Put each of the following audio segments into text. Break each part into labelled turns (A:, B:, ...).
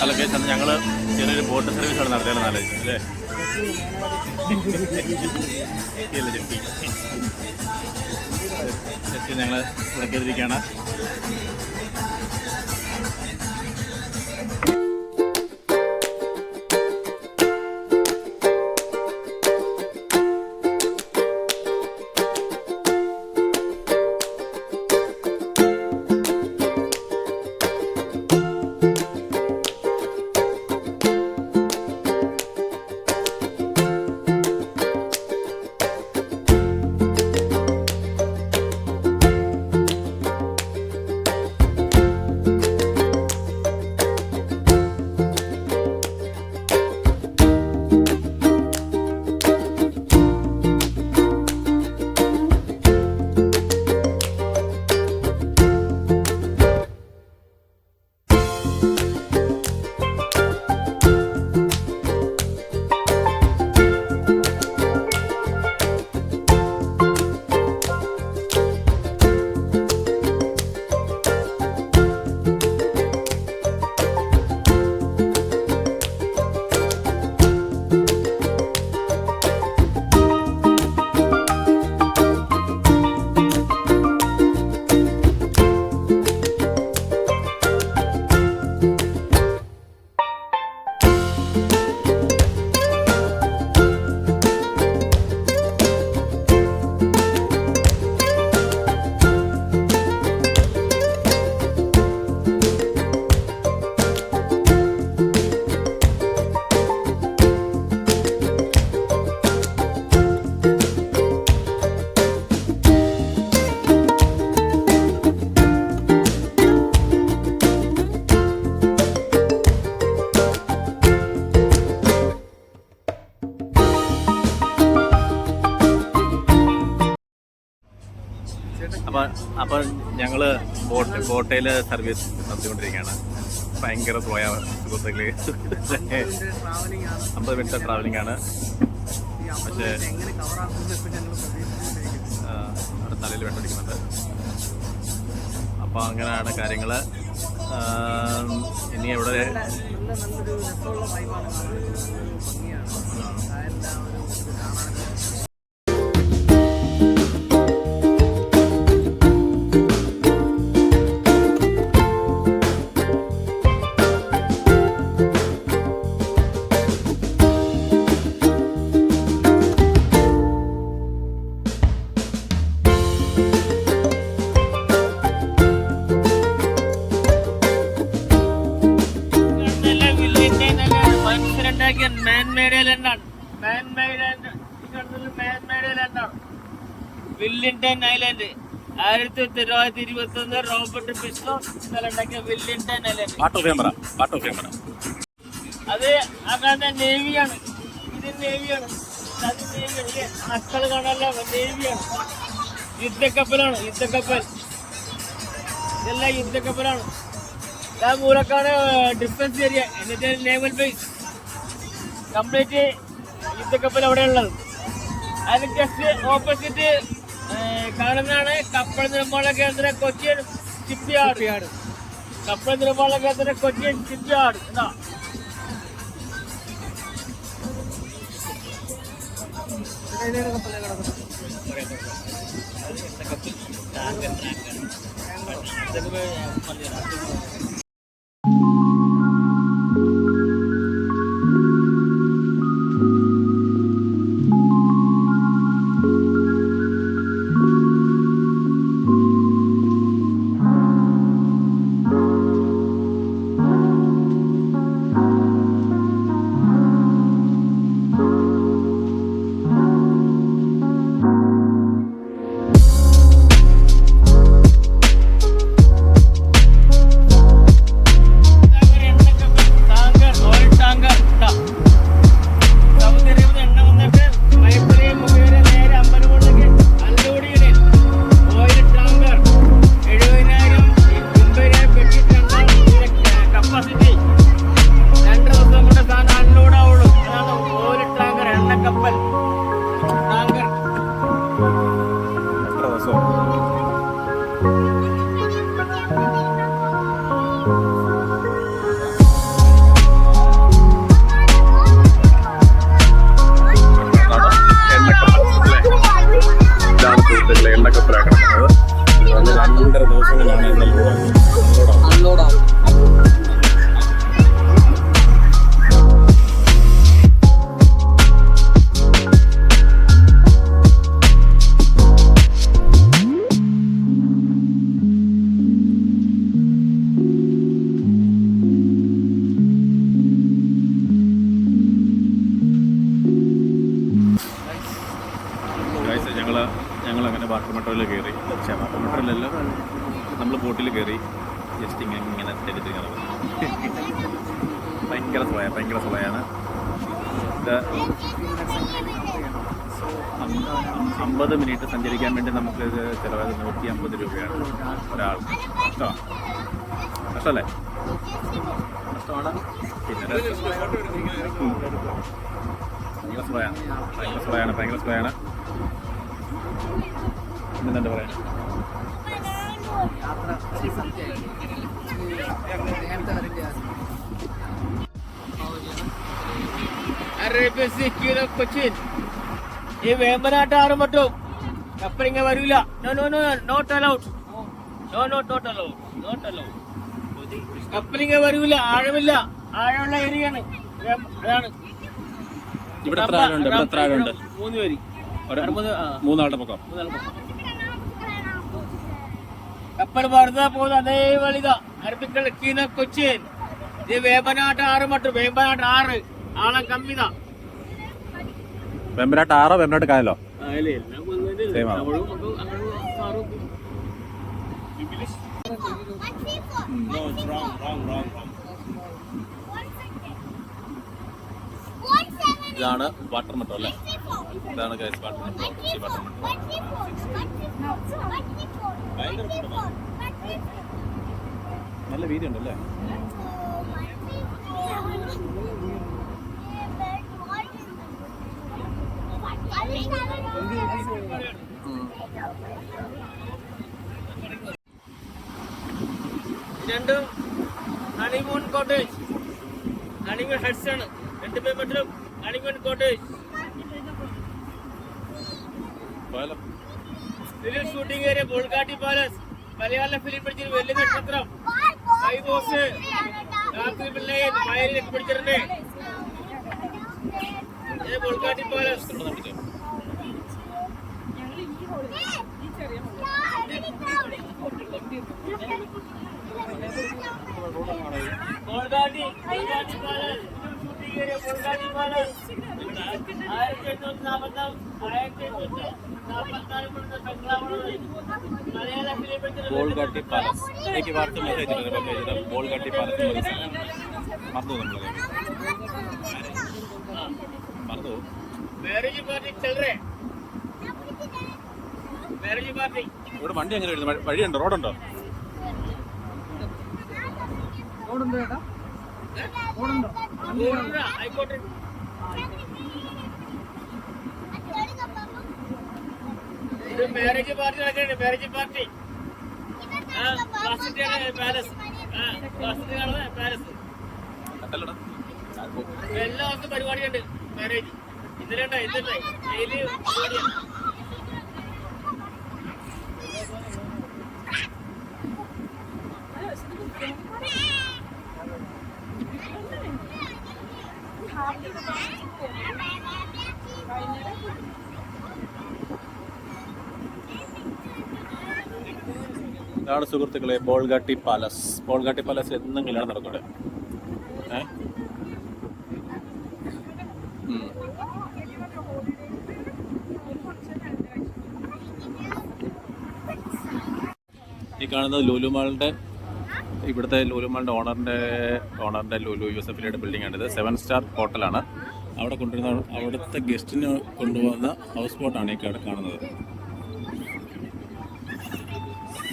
A: അല്ല കേസ് ഞങ്ങൾ ചെറിയൊരു ബോട്ട് സർവീസാണ് നടത്തിയാലും ആലോചിച്ചു അല്ലേ? ഞങ്ങൾ ഇവിടെ കയറിയിരിക്കുകയാണ്. അപ്പം ഞങ്ങൾ ബോട്ടയിൽ സർവീസ് നടത്തിക്കൊണ്ടിരിക്കുകയാണ്. ഭയങ്കര പോയ സുഹൃത്തുക്കളെ 50 മിനിറ്റ് ട്രാവലിംഗ് ആണ്. പക്ഷേ അവിടെ തലയിൽ വെട്ടടിക്കുന്നുണ്ട്. അപ്പോൾ അങ്ങനെയാണ് കാര്യങ്ങൾ. ഇനി എവിടെ
B: വില്ലിംഗ്ടൺ ഐലൻഡ് 1921 റോബർട്ട് പിസ്ലോ ഉണ്ടാക്കിയ വില്ലിംഗ്ടൺ ഐലൻഡ്. അത് അതായത് നേവിയാണ്. ഇത് നേവിയാണ്. അത് നേവിയാണ്. മക്കള് കാണാനല്ല, നേവിയാണ്. യുദ്ധക്കപ്പലാണ്. ഇതെല്ലാം യുദ്ധക്കപ്പലാണ്. മൂലക്കാണ് ഡിഫൻസ് ഏരിയ. എന്നിട്ട് നേവൽ ബേസ് കംപ്ലീറ്റ് യുദ്ധക്കപ്പൽ അവിടെ ഉള്ളത്. അതിന് ജസ്റ്റ് ഓപ്പോസിറ്റ് കാണുന്നതാണ് കപ്പൽ നിർമ്മാണ കേന്ദ്രം കൊച്ചിൻ ഷിപ്പ്യാർഡ്. കപ്പൽ നിർമ്മാണ കേന്ദ്രം കൊച്ചിൻ ഷിപ്പ്യാർഡ് എന്നാ.
A: മോട്ടറിൽ കയറി, മോട്ടറിലല്ലോ, നമ്മൾ ബോട്ടിൽ കയറി ജസ്റ്റ് ഇങ്ങനെ തെറ്റിത്തിരിക്കാൻ ഭയങ്കര സ്ലോയാണ്. ഇത് 50 മിനിറ്റ് സഞ്ചരിക്കാൻ വേണ്ടി നമുക്കിത് ചിലവായത് 150 രൂപയാണ് ഒരാൾ. കഷ്ടമല്ലേ? കഷ്ടമാണ്. പിന്നെ ഭയങ്കര സ്ലോയാണ്. എന്താ പറയാൻ?
B: കൊച്ചിൻ ഈ വേമ്പനാട്ട് ആറ് മറ്റും കപ്പലിങ്ങ വരൂല. Not allowed. കപ്പലിങ്ങ വരൂല. ആഴമില്ല. ആഴമുള്ള ഏരിയയാണ്. അതാണ്.
A: ഇവിടെ എത്ര ആളുണ്ട്?
B: 3 പേര്.
A: 3 ആളുടെ പൊക്കം.
B: കപ്പൽ വരുന്ന പോകുന്ന അതേ വഴിതാ. അറബിക്കൽ കീന കൊച്ചിൻ. ഇത് വേമ്പനാട്ട് ആറ് മറ്റും. വേമ്പനാട്ട് 6 ആളെ കമ്മിതാ.
A: വേമ്പനാട്ട് 6 വേമ്പനാട്ട് കായലോ? ഇതാണ് വാട്ടർ മെട്രോ അല്ലേ? ഇതാണ് ഗൈസ് വാട്ടർ മെട്രോ. നല്ല വീതി ഉണ്ടല്ലേ?
B: രണ്ടും ഹണിമൂൺ കോട്ടേജ്, ഹണിമൂൺ ഹട്ട്സ് ആണ്. 2 പേരും honeymoon cottage. Film shooting area Bolgatty palace. മലയാള ഫിലിം പിടിച്ചൊരു വലിയ നക്ഷത്രം. ബോസ് രാത്രി പിള്ളേർ വയലിലൊക്കെ പിടിച്ചിട്ടുണ്ട്. Bolgatty palace. Bolgatty palace shooting area Bolgatty palace 1844 മലയാള ഫിലിം പിടിച്ചൊരു
A: ബോൾഗാട്ടി പാലസ്. എനിക്ക് വാർത്ത മെസ്സേജ് ബോൾഗാട്ടി പാലസ് മറന്നു.
B: മാരേജ് പാർട്ടി ചെല്ലറേ. Marriage party.
A: ഇവിടെ വണ്ടി എങ്ങനെ വരുന്നു? വഴിയുണ്ടോ? റോഡുണ്ടോ?
B: ആയിക്കോട്ടെ. ഇത് മാരേജ് പാർട്ടി നടക്കണേ. Marriage party palace. പാലസ് എല്ലാ ദിവസവും പരിപാടിയുണ്ട്. മാരേജ് ഇന്നലെ ഡെയിലി പരിപാടിയാണ്.
A: ഇതാണ് സുഹൃത്തുക്കളെ ബോൾഗാട്ടി പാലസ്. ബോൾഗാട്ടി പാലസ് എന്നും കല്യാണം നടക്കട്ടെ. ഈ കാണുന്നത് ലുലു മാളിൻ്റെ, ഇവിടുത്തെ ലുലു മാളിൻ്റെ ഓണറിൻ്റെ ലുലു യൂസഫിലിയുടെ ബിൽഡിംഗ് ആണിത്. 7 സ്റ്റാർ ഹോട്ടലാണ്. അവിടെ കൊണ്ടുവരുന്ന അവിടുത്തെ ഗസ്റ്റിന് കൊണ്ടുപോകുന്ന ഹൗസ് ബോട്ടാണ് ഈ കാണുന്നത്.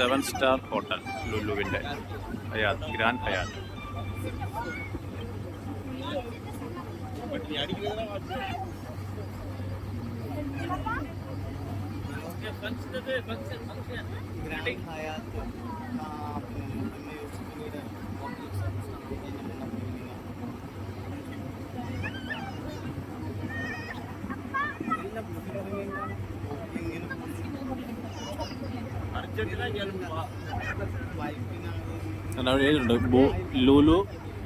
A: 7 സ്റ്റാർ ഹോട്ടൽ ലുലുവിൻ്റെ Hyatt, grand Hyatt.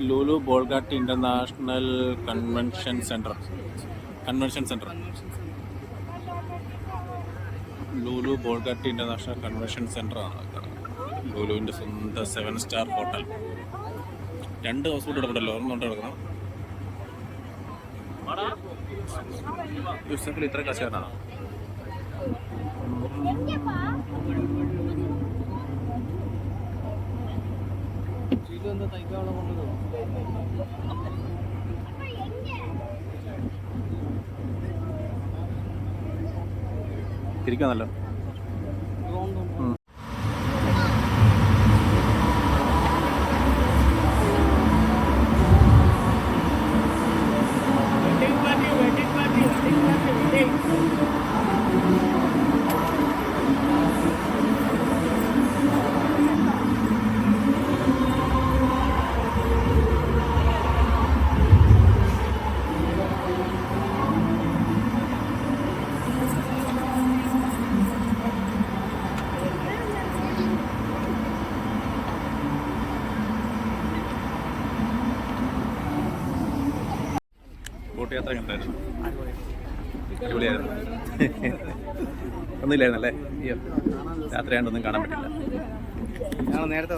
A: Lulu Bolgatty international convention centre. Lulu Bolgatty international convention centre ആണ് ലുലുവിൻ്റെ സ്വന്തം 7 സ്റ്റാർ ഹോട്ടൽ. 2 ഹൗസ് ബോട്ട് കിടപ്പുണ്ടല്ലോ, ഒരെണ്ണം കിടക്കണം. യൂസഫിൽ ഇത്ര കാശാണ്.
B: എന്താ തയ്ക്കാനുള്ള കൊണ്ടത്
A: ഇരിക്കാന്നല്ലോ. ബോട്ട് യാത്ര കണ്ടായിരുന്നു. അടിപൊളിയായിരുന്നു. ഒന്നുമില്ലായിരുന്നല്ലേ? അയ്യോ, രാത്രി ആയതുകൊണ്ടൊന്നും കാണാൻ പറ്റില്ല.
B: നേരത്തെ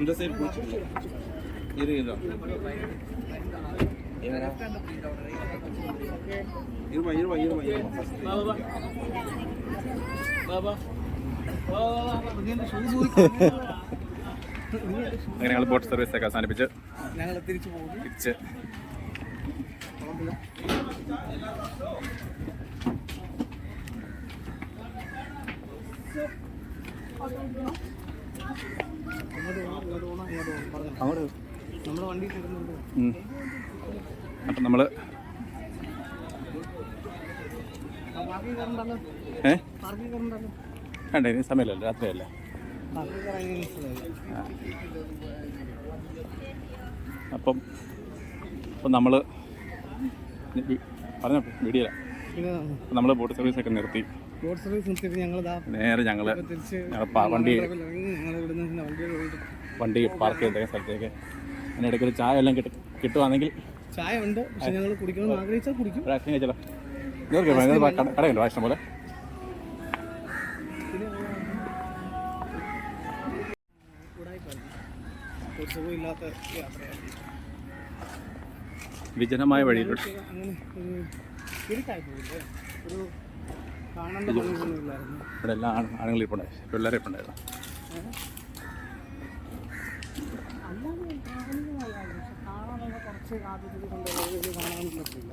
A: இந்த சைடு போச்சு. இரு இருமா അങ്ങനെ ഞങ്ങൾ ബോട്ട് സർവീസ് ഒക്കെ അവസാനിപ്പിച്ച്
B: ഞങ്ങൾ തിരിച്ചു പോകും.
A: തിരിച്ച് അങ്ങോട്ട്
B: നമ്മുടെ വണ്ടി കിട്ടുന്നുണ്ട്.
A: അപ്പം നമ്മൾ വേണ്ട, ഇനി സമയമില്ലല്ലോ, രാത്രിയല്ലേ. അപ്പം നമ്മൾ പറഞ്ഞ വീഡിയോ നമ്മൾ ബോട്ട് സർവീസൊക്കെ നിർത്തി.
B: ബോട്ട് സർവീസ് നിർത്തിയിട്ട്
A: നേരെ ഞങ്ങൾ വണ്ടി പാർക്ക് ചെയ്ത സ്ഥലത്തേക്ക് അതിനിടയ്ക്ക് ഒരു ചായ എല്ലാം കിട്ടുവാണെങ്കിൽ
B: ചായ ഉണ്ട്, പക്ഷെ ഞങ്ങൾ കുടിക്കണമെന്ന് ആഗ്രഹിച്ചാൽ കുടിക്കും.
A: കഴിച്ചല്ലോ. കടയുണ്ടോ ഇഷ്ടം പോലെ?
B: സുഖമില്ലാത്ത യാത്രയാണ്.
A: വിജനമായ വഴിയിലൂടെ
B: ഒരു കാണേണ്ട ഭംഗിയൊന്നുമില്ലായിരുന്നു.
A: ഇവിടെ എല്ലാ ആണുങ്ങൾ ഇരിപ്പുണ്ടായിരുന്നു, പിള്ളേരെ ഇരിപ്പുണ്ടായിരുന്നു.
B: കുറച്ച് ആദ്യത്തിൽ കൊണ്ട് കാണാനൊന്നും പറ്റില്ല.